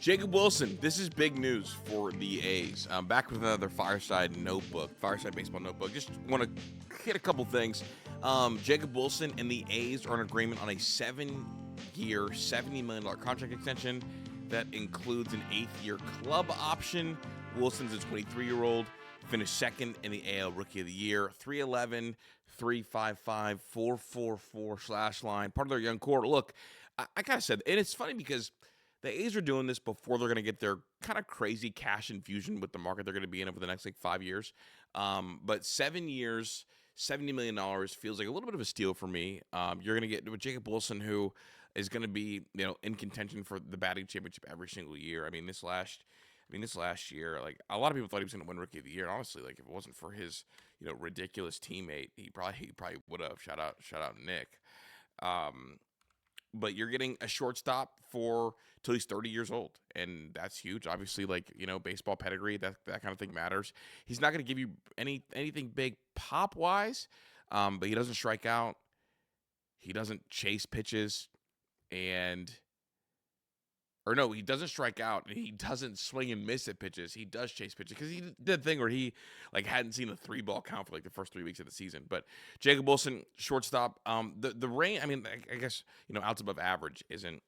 Jacob Wilson, this is big news for the A's. I'm back with another Fireside Baseball Notebook. Just want to hit a couple things. Jacob Wilson and the A's are in agreement on a 7-year, $70 million contract extension that includes an 8th-year club option. Wilson's a 23-year-old, finished second in the AL Rookie of the Year, 311, 355, 444 slash line, part of their young core. Look, I kind of said, and it's funny because the A's are doing this before they're going to get their kind of crazy cash infusion with the market they're going to be in over the next 5 years. But 7 years, $70 million feels like a little bit of a steal for me. You're going to get with Jacob Wilson, who is going to be in contention for the batting championship every single year. This last year, like a lot of people thought he was going to win Rookie of the Year. And honestly, like if it wasn't for his ridiculous teammate, he probably would have. Shout out Nick. But you're getting a shortstop till he's 30 years old, and that's huge. Obviously, baseball pedigree, that kind of thing matters. He's not going to give you anything big pop-wise, but he doesn't strike out. He doesn't chase pitches, he doesn't strike out, and he doesn't swing and miss at pitches. He does chase pitches because he did the thing where he hadn't seen a 3-ball count for the first 3 weeks of the season. But Jacob Wilson, shortstop, the range. I guess outs above average isn't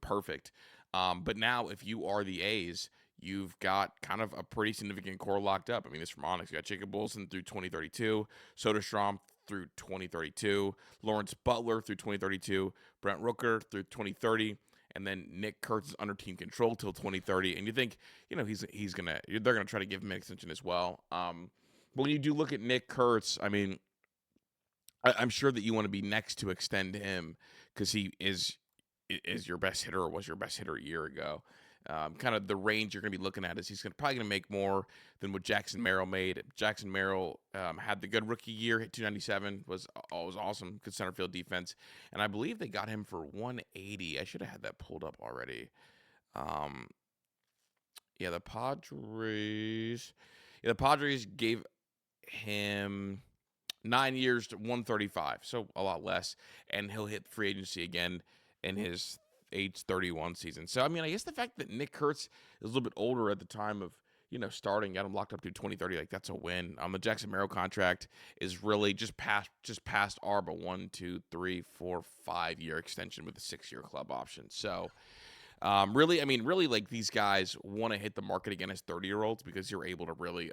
perfect. But now if you are the A's, you've got kind of a pretty significant core locked up. This is from Onyx. You got Jacob Wilson through 2032, Soderstrom through 2032, Lawrence Butler through 2032, Brent Rooker through 2030. And then Nick Kurtz is under team control till 2030, and you think, they're gonna try to give him an extension as well. But when you do look at Nick Kurtz, I'm sure that you want to be next to extend him because he is your best hitter or was your best hitter a year ago. Kind of the range you're going to be looking at is he's probably going to make more than what Jackson Merrill made. Jackson Merrill had the good rookie year, hit 297, was awesome, good center field defense, and I believe they got him for 180. I should have had that pulled up already. The Padres gave him 9 years to 135, so a lot less, and he'll hit free agency again in his age 31 season. So, I guess the fact that Nick Kurtz is a little bit older at the time of, starting, got him locked up to 2030, that's a win. The Jackson Merrill contract is really just past our 1, 2, 3, 4, 5 year extension with a 6-year club option. So, really, these guys want to hit the market again as 30-year-olds because you're able to really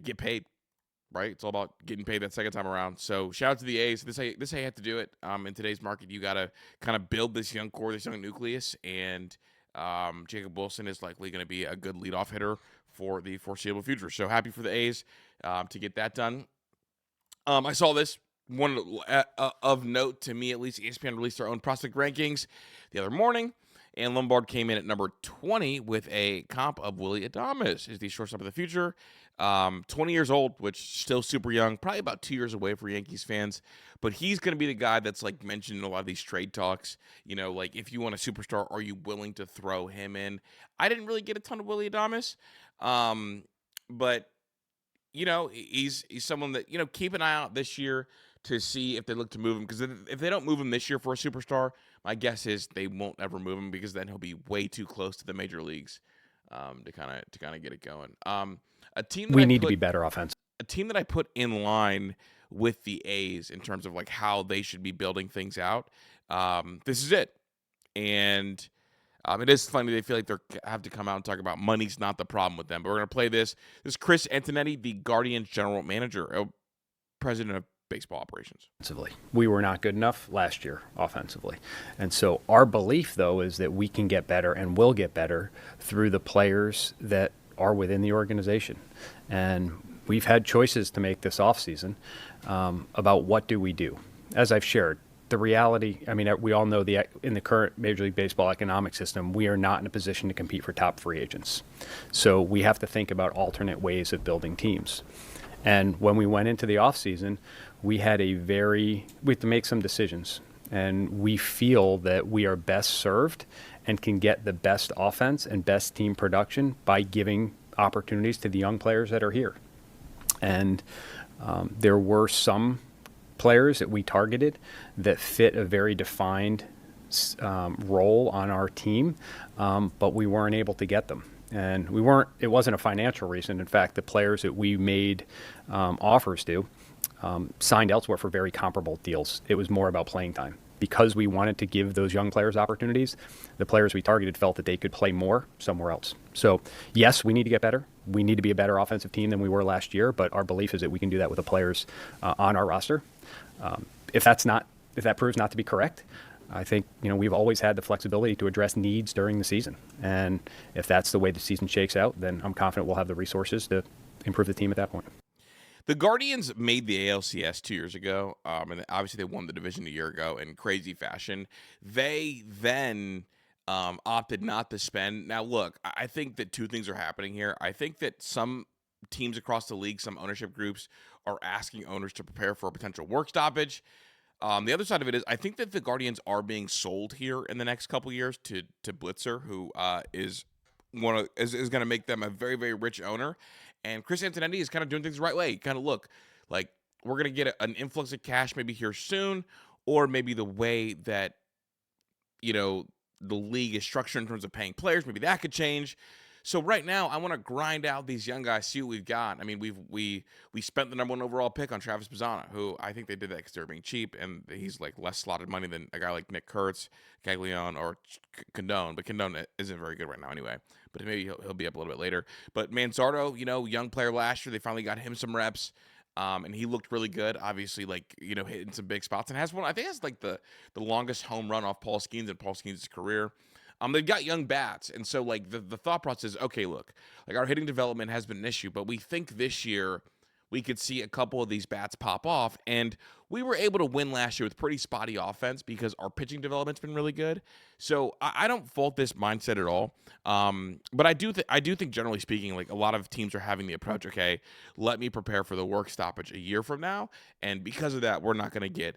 get paid. Right, it's all about getting paid that second time around. So shout out to the A's. This how you have to do it. In today's market, you got to kind of build this young core, this young nucleus, and Jacob Wilson is likely going to be a good leadoff hitter for the foreseeable future. So happy for the A's to get that done. I saw this one of note to me, at least. ESPN released their own prospect rankings the other morning, and Lombard came in at number 20 with a comp of Willy Adames as the shortstop of the future. 20 years old, which still super young, probably about 2 years away for Yankees fans, but he's going to be the guy that's mentioned in a lot of these trade talks. If you want a superstar, are you willing to throw him in? I didn't really get a ton of Willy Adames, but he's someone that, keep an eye out this year to see if they look to move him, because if they don't move him this year for a superstar, my guess is they won't ever move him because then he'll be way too close to the major leagues to kind of get it going. A team that to be better offense. A team that I put in line with the A's in terms of how they should be building things out. This is it, and it is funny they feel like they have to come out and talk about money's not the problem with them. But we're gonna play this. This is Chris Antonetti, the Guardians general manager, president of baseball operations. We were not good enough last year offensively. And so our belief, though, is that we can get better and will get better through the players that are within the organization. And we've had choices to make this offseason about what do we do. As I've shared, the reality, we all know in the current Major League Baseball economic system, we are not in a position to compete for top free agents. So we have to think about alternate ways of building teams. And when we went into the offseason, we had to make some decisions. And we feel that we are best served and can get the best offense and best team production by giving opportunities to the young players that are here. And there were some players that we targeted that fit a very defined role on our team, but we weren't able to get them. And it wasn't a financial reason. In fact, the players that we made offers to signed elsewhere for very comparable deals. It was more about playing time. Because we wanted to give those young players opportunities, the players we targeted felt that they could play more somewhere else. So, yes, we need to get better. We need to be a better offensive team than we were last year, but our belief is that we can do that with the players on our roster. If that proves not to be correct, I think we've always had the flexibility to address needs during the season. And if that's the way the season shakes out, then I'm confident we'll have the resources to improve the team at that point. The Guardians made the ALCS 2 years ago, and obviously they won the division a year ago in crazy fashion. They then opted not to spend. Now, look, I think that two things are happening here. I think that some teams across the league, some ownership groups, are asking owners to prepare for a potential work stoppage. The other side of it is I think that the Guardians are being sold here in the next couple years to Blitzer, who is going to make them a very, very rich owner. And Chris Antonetti is kind of doing things the right way. Kind of look like we're going to get an influx of cash maybe here soon, or maybe the way that, the league is structured in terms of paying players, maybe that could change. So right now, I want to grind out these young guys, see what we've got. I mean, we spent the number 1 overall pick on Travis Bazzana, who I think they did that because they were being cheap, and he's like less slotted money than a guy like Nick Kurtz, Caglione, or Condone. But Condone isn't very good right now anyway. But maybe he'll be up a little bit later. But Manzardo, young player last year, they finally got him some reps. And he looked really good, obviously, hitting some big spots, and has like the longest home run off Paul Skeens in Paul Skeens' career. They've got young bats, and so like the thought process is, okay, look, like our hitting development has been an issue, but we think this year we could see a couple of these bats pop off, and we were able to win last year with pretty spotty offense because our pitching development's been really good. So I don't fault this mindset at all. But I do think generally speaking, like a lot of teams are having the approach, okay, let me prepare for the work stoppage a year from now, and because of that, we're not going to get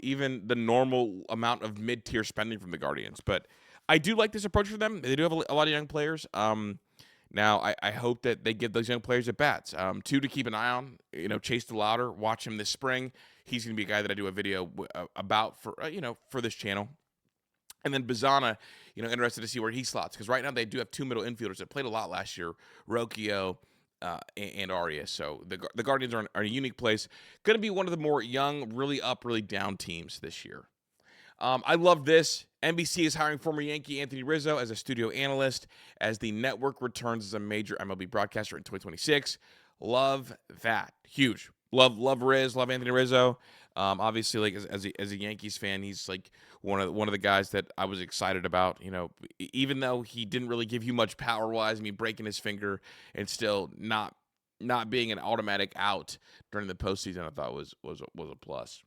even the normal amount of mid-tier spending from the Guardians. But I do like this approach for them. They do have a lot of young players. Now, I hope that they give those young players at bats. 2 to keep an eye on, Chase DeLauder, watch him this spring. He's going to be a guy that I do a video about for this channel. And then Bazzana, interested to see where he slots. Because right now they do have 2 middle infielders that played a lot last year, Rocchio and Arias. So the Guardians are in a unique place. Going to be one of the more young, really up, really down teams this year. I love this. NBC is hiring former Yankee Anthony Rizzo as a studio analyst as the network returns as a major MLB broadcaster in 2026. Love that. Huge. Love Riz. Love Anthony Rizzo. Obviously, like as a Yankees fan, he's like one of the guys that I was excited about. Even though he didn't really give you much power wise, breaking his finger and still not being an automatic out during the postseason, I thought was a plus.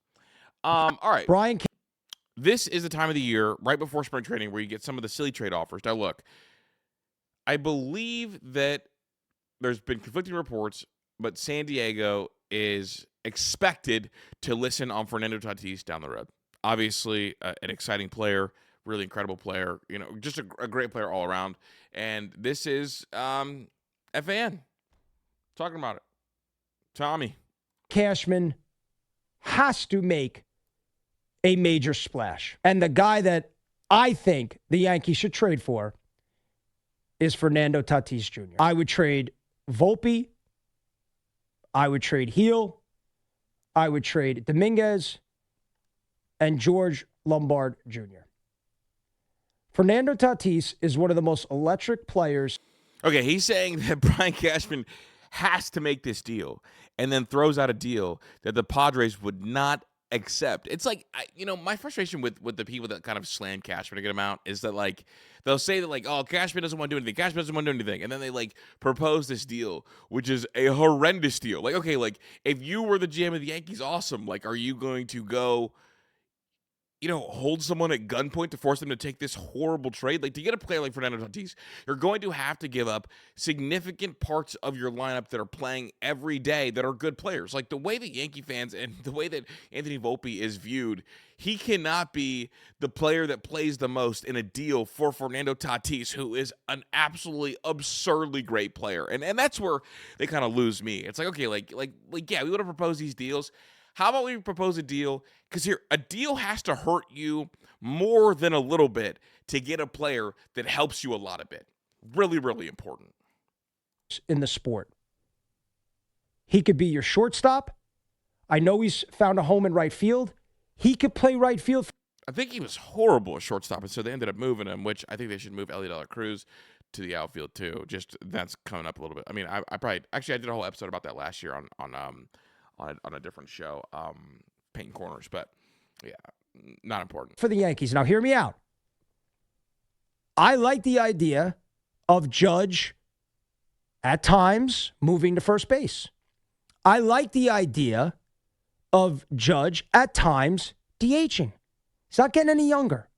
All right, Brian. This is the time of the year, right before spring training, where you get some of the silly trade offers. Now, look, I believe that there's been conflicting reports, but San Diego is expected to listen on Fernando Tatis down the road. Obviously, an exciting player, really incredible player, just a great player all around. And this is FAN talking about it. Tommy. Cashman has to make a major splash. And the guy that I think the Yankees should trade for is Fernando Tatis Jr. I would trade Volpe. I would trade Heel. I would trade Dominguez and George Lombard Jr. Fernando Tatis is one of the most electric players. Okay, he's saying that Brian Cashman has to make this deal and then throws out a deal that the Padres would not accept. It's like, my frustration with the people that kind of slam Cashman a good amount is that, like, they'll say that, like, oh, Cashman doesn't want to do anything. Cashman doesn't want to do anything. And then they, like, propose this deal, which is a horrendous deal. Like, okay, like, if you were the GM of the Yankees, awesome. Like, are you going to go, hold someone at gunpoint to force them to take this horrible trade? Like, to get a player like Fernando Tatis, you're going to have to give up significant parts of your lineup that are playing every day that are good players. Like, the way that Yankee fans and the way that Anthony Volpe is viewed, he cannot be the player that plays the most in a deal for Fernando Tatis, who is an absolutely absurdly great player. And that's where they kind of lose me. It's like, okay, like, yeah, we would have proposed these deals. How about we propose a deal? Because here, a deal has to hurt you more than a little bit to get a player that helps you a lot of bit. Really, really important. In the sport. He could be your shortstop. I know he's found a home in right field. He could play right field. I think he was horrible at shortstop, and so they ended up moving him, which I think they should move Ellie De La Cruz to the outfield too. Just that's coming up a little bit. I mean, I probably actually I did a whole episode about that last year on a different show, painting corners, but yeah, not important for the Yankees. Now, hear me out. I like the idea of Judge at times moving to first base. I like the idea of Judge at times DHing. He's not getting any younger.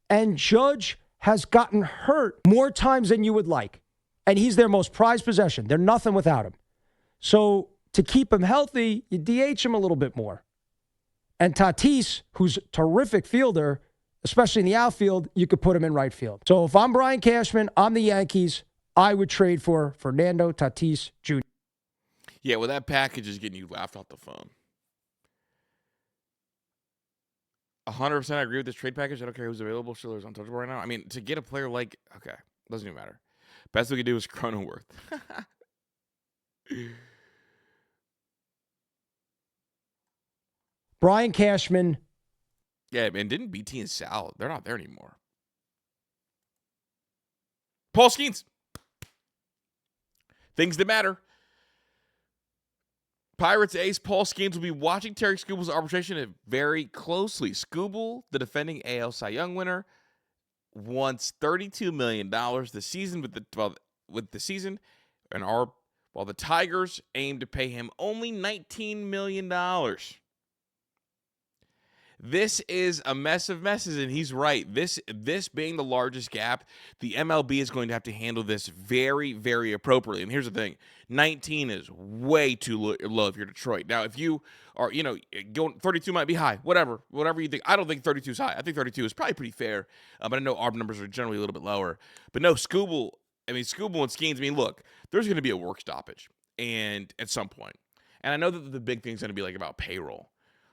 And Judge has gotten hurt more times than you would like. And he's their most prized possession. They're nothing without him. So to keep him healthy, you DH him a little bit more. And Tatis, who's a terrific fielder, especially in the outfield, you could put him in right field. So if I'm Brian Cashman, I'm the Yankees, I would trade for Fernando Tatis Jr. Yeah, well, that package is getting you laughed off the phone. 100% I agree with this trade package. I don't care who's available. Schiller's untouchable right now. I mean, to get a player like, okay, doesn't even matter. Best we could do is Cronenworth. Brian Cashman. Yeah, man, didn't BT and Sal, they're not there anymore. Paul Skeens. Things that matter. Pirates ace Paul Skeens will be watching Terry Skubal's arbitration very closely. Skubal, the defending AL Cy Young winner, wants $32 million this season with the season, while the Tigers aim to pay him only $19 million. This is a mess of messes, and he's right. This being the largest gap, the MLB is going to have to handle this very, very appropriately. And here's the thing. 19 is way too low if you're Detroit. Now, if you are, going 32 might be high. Whatever you think. I don't think 32 is high. I think 32 is probably pretty fair. But I know ARB numbers are generally a little bit lower. But no, Skubal and Skeens, look, there's going to be a work stoppage and at some point. And I know that the big thing's going to be like about payroll.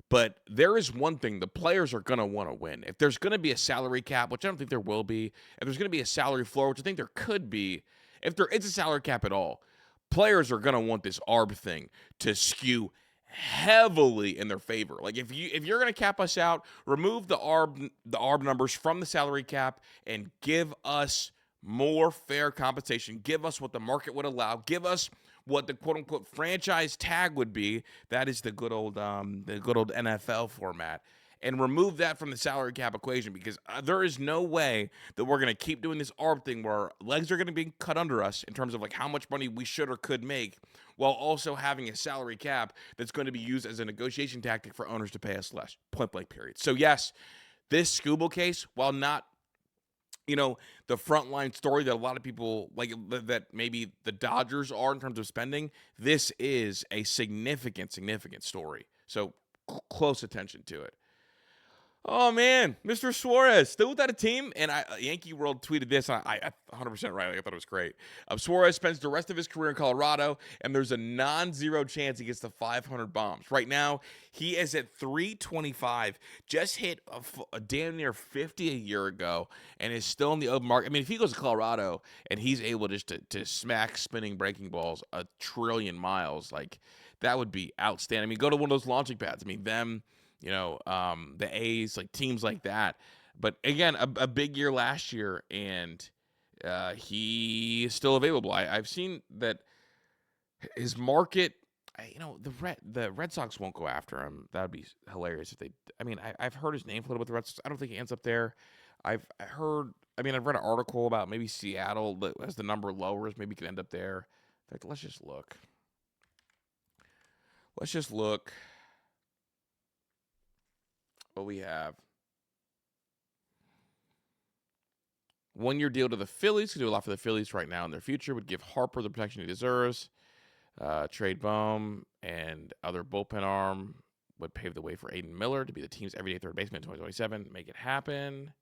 But there is one thing, the players are going to want to win. If there's going to be a salary cap, which I don't think there will be, if there's going to be a salary floor, which I think there could be, if there is a salary cap at all, players are going to want this ARB thing to skew heavily in their favor. Like if you're going to cap us out, remove the ARB numbers from the salary cap and give us more fair compensation. Give us what the market would allow. Give us what the quote-unquote franchise tag would be. That is the good old NFL format. And remove that from the salary cap equation, because there is no way that we're going to keep doing this ARB thing where legs are going to be cut under us in terms of like how much money we should or could make, while also having a salary cap that's going to be used as a negotiation tactic for owners to pay us less. Point blank period. So yes, this Skubal case, while not the frontline story that a lot of people like, that maybe the Dodgers are in terms of spending, this is a significant story. So close attention to it. Oh, man, Mr. Suarez, still without a team? And Yankee World tweeted this, and I 100% right. I thought it was great. Suarez spends the rest of his career in Colorado, and there's a non-zero chance he gets to 500 bombs. Right now, he is at 325, just hit a damn near 50 a year ago, and is still in the open market. I mean, if he goes to Colorado and he's able just to smack spinning breaking balls a trillion miles, like, that would be outstanding. I mean, go to one of those launching pads. I mean, the A's, like teams like that. But again, a big year last year, and he is still available. I've seen that his market, the Red Sox won't go after him. That would be hilarious if they. I mean, I've heard his name floated with the Red Sox. I don't think he ends up there. I've read an article about maybe Seattle that as the number lowers, maybe could end up there. In fact, let's just look. What we have. 1-year deal to the Phillies. Could do a lot for the Phillies right now in their future. Would give Harper the protection he deserves. Trade Bohm and other bullpen arm would pave the way for Aiden Miller to be the team's everyday third baseman in 2027. Make it happen.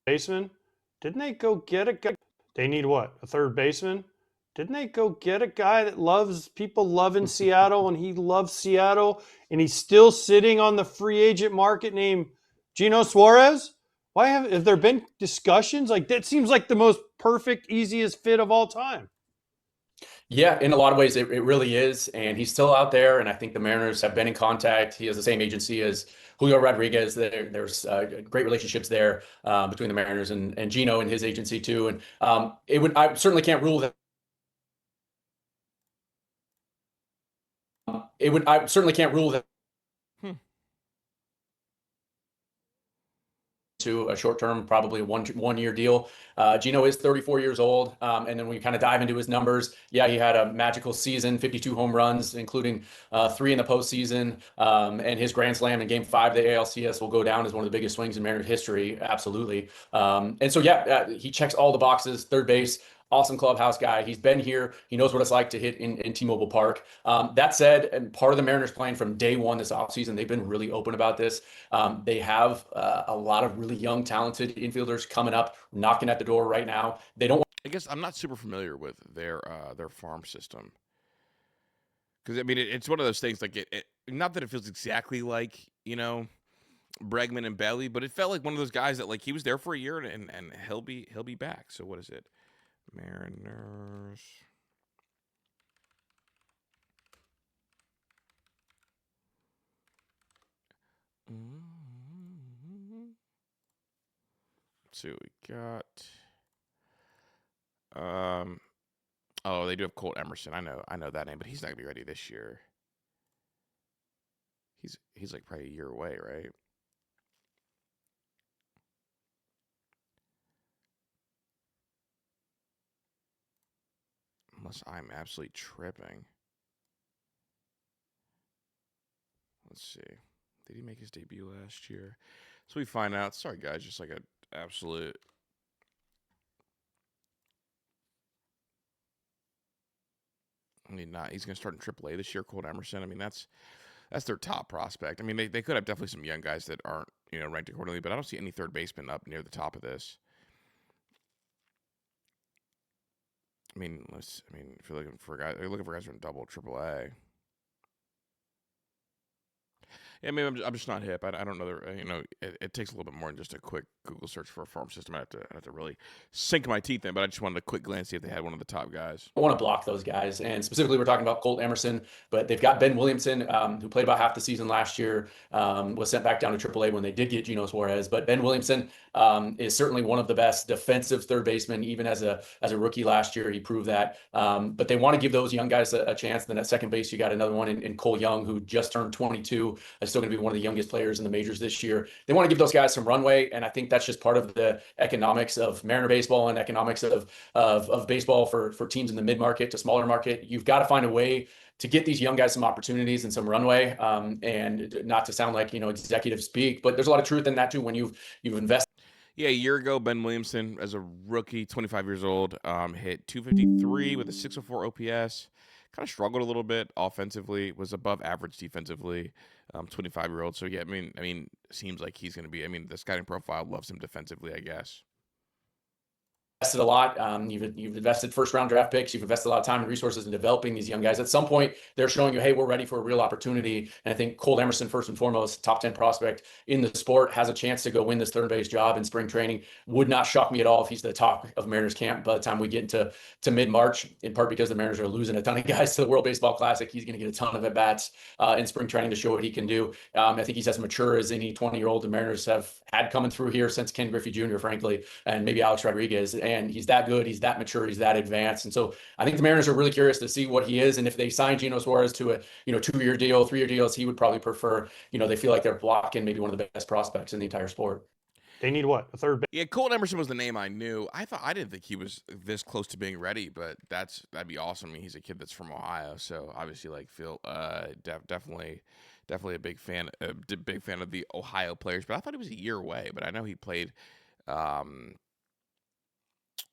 Baseman? Didn't they go get a guy? They need what? A third baseman? Didn't they go get a guy that people love in Seattle, and he loves Seattle, and he's still sitting on the free agent market named Eugenio Suárez? Why have there been discussions? Like, that seems like the most perfect, easiest fit of all time. Yeah, in a lot of ways, it really is. And he's still out there. And I think the Mariners have been in contact. He has the same agency as Julio Rodriguez. There's great relationships there between the Mariners and Gino and his agency, too. And I certainly can't rule that. I certainly can't rule that to a short-term, probably a one-year deal. Gino is 34 years old, and then when we kind of dive into his numbers, yeah, he had a magical season, 52 home runs, including 3 in the postseason, and his grand slam in Game 5 of the ALCS will go down as one of the biggest swings in Mariners history, absolutely. And so, yeah, he checks all the boxes, third base, awesome clubhouse guy. He's been here. He knows what it's like to hit in T-Mobile Park. That said, and part of the Mariners plan from day one this offseason, they've been really open about this. They have a lot of really young, talented infielders coming up, knocking at the door right now. They don't. I guess I'm not super familiar with their farm system, because I mean it's one of those things like not that it feels exactly like Bregman and Belly, but it felt like one of those guys that like he was there for a year and he'll be back. So what is it? Mariners. Let's see what we got. Oh, they do have Colt Emerson. I know that name, but he's not gonna be ready this year. He's like probably a year away, right? Unless I'm absolutely tripping. Let's see. Did he make his debut last year? So we find out. Sorry, guys. Just like an absolute. I mean, he's going to start in AAA this year, Colt Emerson. I mean, that's their top prospect. I mean, they could have definitely some young guys that aren't, ranked accordingly, but I don't see any third baseman up near the top of this. I mean, if you're looking for guys, who are in double, AAA. Yeah, maybe I'm just not hip. I don't know. It takes a little bit more than just a quick Google search for a farm system. I have to really sink my teeth in. But I just wanted a quick glance, see if they had one of the top guys. I want to block those guys. And specifically, we're talking about Colt Emerson, but they've got Ben Williamson, who played about half the season last year, was sent back down to AAA when they did get Eugenio Suárez. But Ben Williamson is certainly one of the best defensive third basemen, even as a rookie last year. He proved that. But they want to give those young guys a chance. Then at second base, you got another one in Cole Young, who just turned 22. Is still going to be one of the youngest players in the majors this year. They want to give those guys some runway, and I think that's just part of the economics of Mariner baseball and economics of baseball for teams in the mid-market to smaller market. You've got to find a way to get these young guys some opportunities and some runway, and not to sound like executive speak, but there's a lot of truth in that too when you've invested. Yeah, a year ago, Ben Williamson, as a rookie, 25 years old, hit 253 with a 604 OPS. Kind of struggled a little bit offensively, was above average defensively, 25-year-old. So, yeah, I mean, seems like he's going to be, the scouting profile loves him defensively, I guess. Invested a lot. You've invested first-round draft picks. You've invested a lot of time and resources in developing these young guys. At some point, they're showing you, hey, we're ready for a real opportunity. And I think Colt Emerson, first and foremost, top 10 prospect in the sport, has a chance to go win this third base job in spring training. Would not shock me at all if he's the top of Mariners camp by the time we get into mid-March, in part because the Mariners are losing a ton of guys to the World Baseball Classic. He's going to get a ton of at-bats in spring training to show what he can do. I think he's as mature as any 20-year-old the Mariners have had coming through here since Ken Griffey Jr., frankly, and maybe Alex Rodriguez. And he's that good. He's that mature. He's that advanced. And so I think the Mariners are really curious to see what he is. And if they sign Eugenio Suárez to a 2-year deal, 3-year deals, he would probably prefer, they feel like they're blocking maybe one of the best prospects in the entire sport. They need what? A third base? Yeah, Colt Emerson was the name I knew. I didn't think he was this close to being ready, but that'd be awesome. I mean, he's a kid that's from Ohio, so obviously like Phil, definitely a big fan of the Ohio players. But I thought he was a year away. But I know he played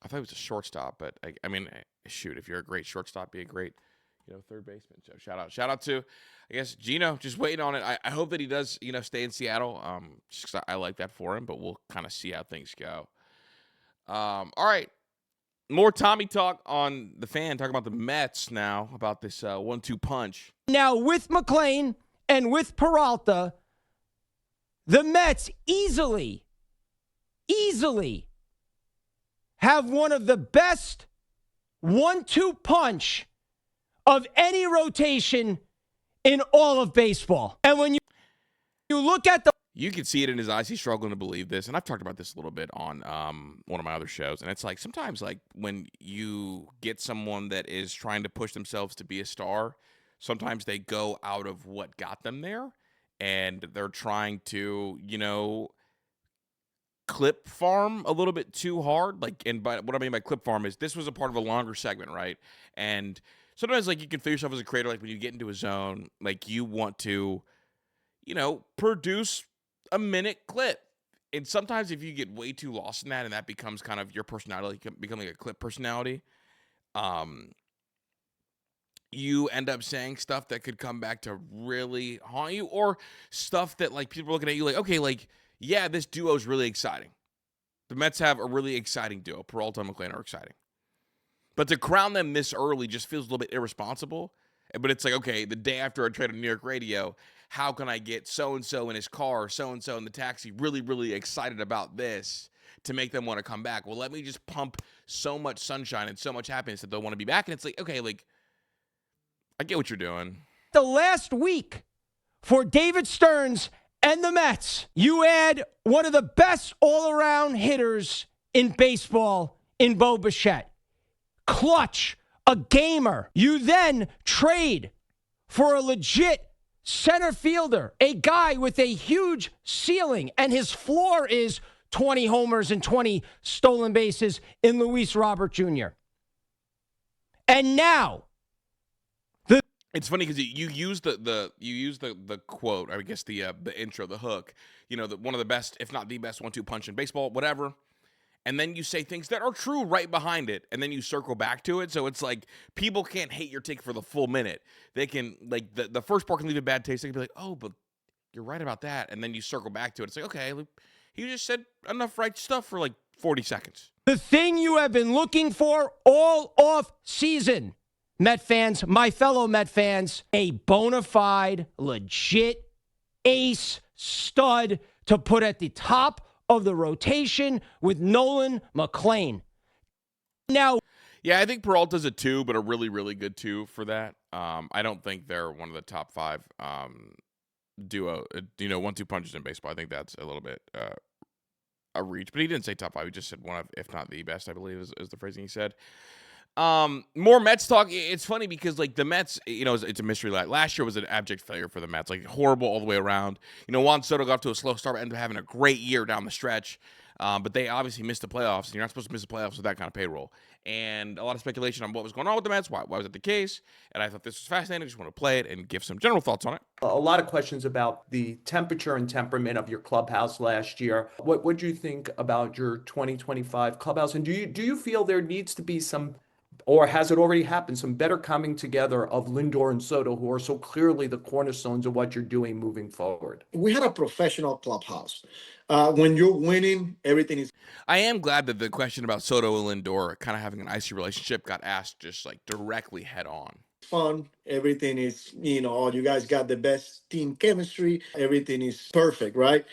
I thought he was a shortstop, but I mean, shoot, if you're a great shortstop, be a great, third baseman. So shout out to, I guess, Gino, just waiting on it. I hope that he does, stay in Seattle. Just 'cause I like that for him, but we'll kind of see how things go. All right. More Tommy talk on the Fan, talking about the Mets now, about this 1-2 punch. Now, with McLean and with Peralta, the Mets easily have one of the best 1-2 punch of any rotation in all of baseball. And when you look at the... You can see it in his eyes. He's struggling to believe this. And I've talked about this a little bit on one of my other shows. And it's like sometimes like when you get someone that is trying to push themselves to be a star, sometimes they go out of what got them there. And they're trying to, clip farm a little bit too hard. What I mean by clip farm is this was a part of a longer segment, right? And sometimes like you can feel yourself as a creator, like when you get into a zone, like you want to, produce a minute clip. And sometimes if you get way too lost in that and that becomes kind of your personality, becoming a clip personality, you end up saying stuff that could come back to really haunt you, or stuff that like people are looking at you like, okay, like, yeah, this duo is really exciting. The Mets have a really exciting duo. Peralta and McLean are exciting. But to crown them this early just feels a little bit irresponsible. But it's like, okay, the day after I trade on New York radio, how can I get so-and-so in his car, so-and-so in the taxi, really, really excited about this to make them want to come back? Well, let me just pump so much sunshine and so much happiness that they'll want to be back. And it's like, okay, like, I get what you're doing. The last week for David Stearns and the Mets, you add one of the best all-around hitters in baseball in Bo Bichette. Clutch, a gamer. You then trade for a legit center fielder, a guy with a huge ceiling, and his floor is 20 homers and 20 stolen bases in Luis Robert Jr. And now, it's funny because you use the quote, I guess the intro, the hook, one of the best, if not the best 1-2 punch in baseball, whatever. And then you say things that are true right behind it, and then you circle back to it. So it's like people can't hate your take for the full minute. They can, like, the first part can leave a bad taste. They can be like, oh, but you're right about that. And then you circle back to it. It's like, okay, he just said enough right stuff for like 40 seconds. The thing you have been looking for all off season, Met fans, my fellow Met fans, a bona fide, legit ace stud to put at the top of the rotation with Nolan McLean. Now, yeah, I think Peralta's a 2, but a really, really good 2 for that. I don't think they're one of the top 5 duo, 1-2 punches in baseball. I think that's a little bit a reach, but he didn't say top 5. He just said one of, if not the best, I believe is the phrasing he said. More Mets talk. It's funny because like the Mets, it's a mystery. Last year was an abject failure for the Mets, like horrible all the way around. Juan Soto got off to a slow start, but ended up having a great year down the stretch. But they obviously missed the playoffs, and you're not supposed to miss the playoffs with that kind of payroll. And a lot of speculation on what was going on with the Mets. Why was it the case? And I thought this was fascinating. I just want to play it and give some general thoughts on it. A lot of questions about the temperature and temperament of your clubhouse last year. What do you think about your 2025 clubhouse? And do you feel there needs to be some, or has it already happened, some better coming together of Lindor and Soto, who are so clearly the cornerstones of what you're doing moving forward? We had a professional clubhouse. When you're winning, everything is... I am glad that the question about Soto and Lindor kind of having an icy relationship got asked just like directly head on. Fun. Everything is, you guys got the best team chemistry. Everything is perfect, right?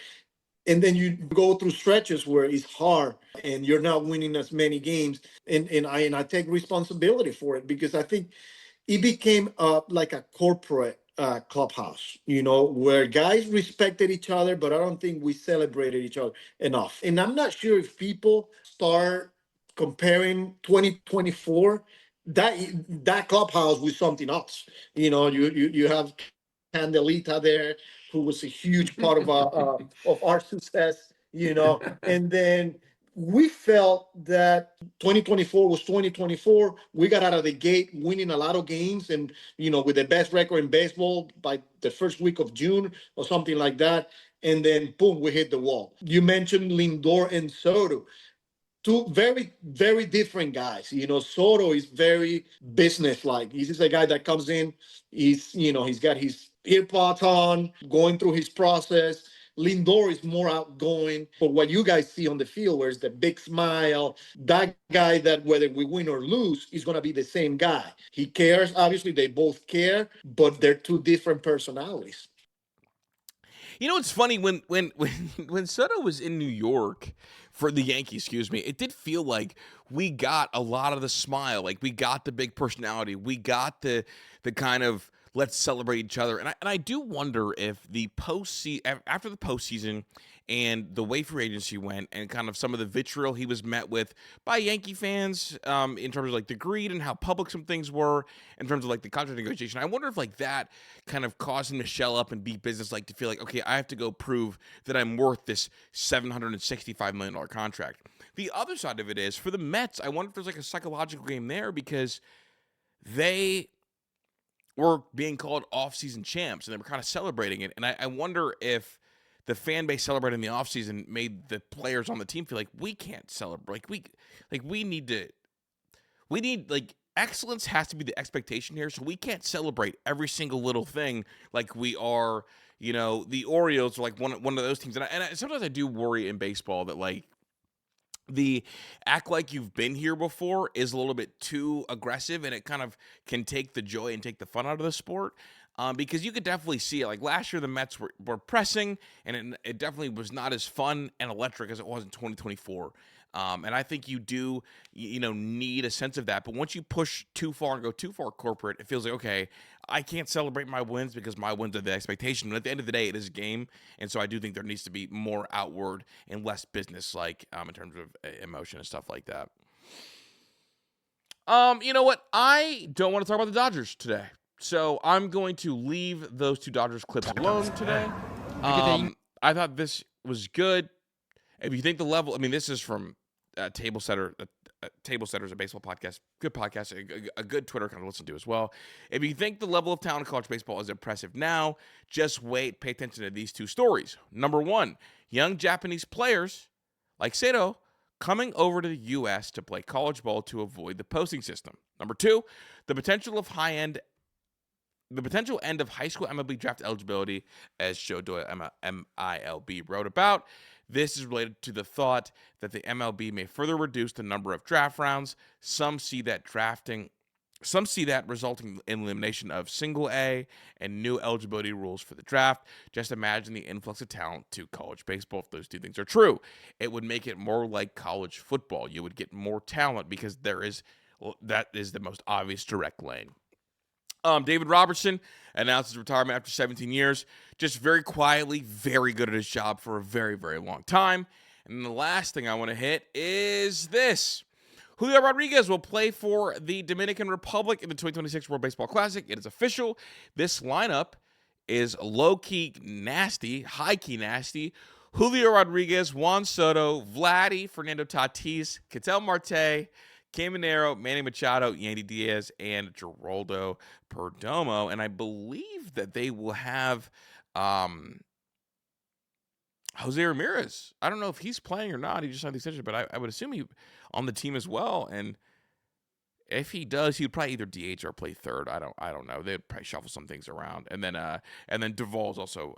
And then you go through stretches where it's hard and you're not winning as many games. And I take responsibility for it because I think it became like a corporate clubhouse, where guys respected each other, but I don't think we celebrated each other enough. And I'm not sure if people start comparing 2024, that clubhouse with something else. You have Candelita there, who was a huge part of our success, and then we felt that 2024 was 2024. We got out of the gate winning a lot of games and, with the best record in baseball by the first week of June or something like that. And then, boom, we hit the wall. You mentioned Lindor and Soto. two very, very different guys. Soto is very business-like. He's just a guy that comes in, he's got his earpods on, going through his process. Lindor is more outgoing. For what you guys see on the field, where's the big smile, that guy that whether we win or lose is going to be the same guy. He cares. Obviously, they both care, but they're two different personalities. It's funny when Soto was in New York for the Yankees, it did feel like we got a lot of the smile, like we got the big personality, we got the kind of let's celebrate each other, and I do wonder if after the postseason and the way free agency went, and kind of some of the vitriol he was met with by Yankee fans, in terms of like the greed and how public some things were, in terms of like the contract negotiation. I wonder if like that kind of caused him to shell up and be businesslike, to feel like, okay, I have to go prove that I'm worth this $765 million contract. The other side of it is, for the Mets, I wonder if there's like a psychological game there, because they were being called off-season champs and they were kind of celebrating it. And I wonder if the fan base celebrating the offseason made the players on the team feel like we can't celebrate. We need excellence has to be the expectation here. So we can't celebrate every single little thing like we are, the Orioles are like one of those teams. And sometimes I do worry in baseball that like the act like you've been here before is a little bit too aggressive, and it kind of can take the joy and take the fun out of the sport. Because you could definitely see it. Like last year, the Mets were pressing, and it definitely was not as fun and electric as it was in 2024. And I think you do, need a sense of that. But once you push too far and go too far corporate, it feels like, okay, I can't celebrate my wins because my wins are the expectation. But at the end of the day, it is a game. And so I do think there needs to be more outward and less business-like in terms of emotion and stuff like that. You know what? I don't want to talk about the Dodgers today. So I'm going to leave those two Dodgers clips alone today. I thought this was good. If you think the level, this is from Table Setters, a baseball podcast, good podcast, a good Twitter account to listen to as well. If you think the level of talent in college baseball is impressive now, just wait, pay attention to these two stories. Number one, young Japanese players like Sato coming over to the U.S. to play college ball to avoid the posting system. Number two, the potential end of high school MLB draft eligibility, as Joe Doyle MILB wrote about. This is related to the thought that the MLB may further reduce the number of draft rounds. Some see that resulting in elimination of single A and new eligibility rules for the draft. Just imagine the influx of talent to college baseball if those two things are true. It would make it more like college football. You would get more talent because that is the most obvious direct lane. David Robertson announced his retirement after 17 years. Just very quietly, very good at his job for a very, very long time. And the last thing I want to hit is this. Julio Rodriguez will play for the Dominican Republic in the 2026 World Baseball Classic. It is official. This lineup is low-key nasty, high-key nasty. Julio Rodriguez, Juan Soto, Vladdy, Fernando Tatis, Ketel Marte, Caminero, Manny Machado, Yandy Diaz, and Geraldo Perdomo. And I believe that they will have Jose Ramirez. I don't know if he's playing or not. He just signed the extension, but I would assume he on the team as well. And if he does, he'd probably either DH or play third. I don't know. They'd probably shuffle some things around. And then Duvall's also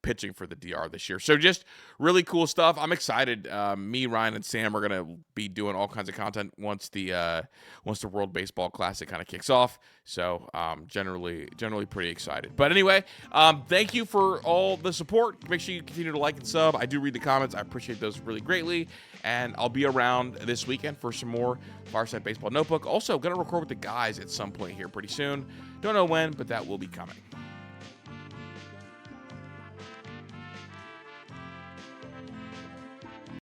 pitching for the DR this year. So just really cool stuff. I'm excited. Me, Ryan, and Sam are gonna be doing all kinds of content once the World Baseball Classic kind of kicks off. So generally pretty excited. But anyway, thank you for all the support. Make sure you continue to like and sub. I do read the comments. I appreciate those really greatly. And I'll be around this weekend for some more Fireside Baseball Notebook. Also, gonna record with the guys at some point here pretty soon. Don't know when, but that will be coming.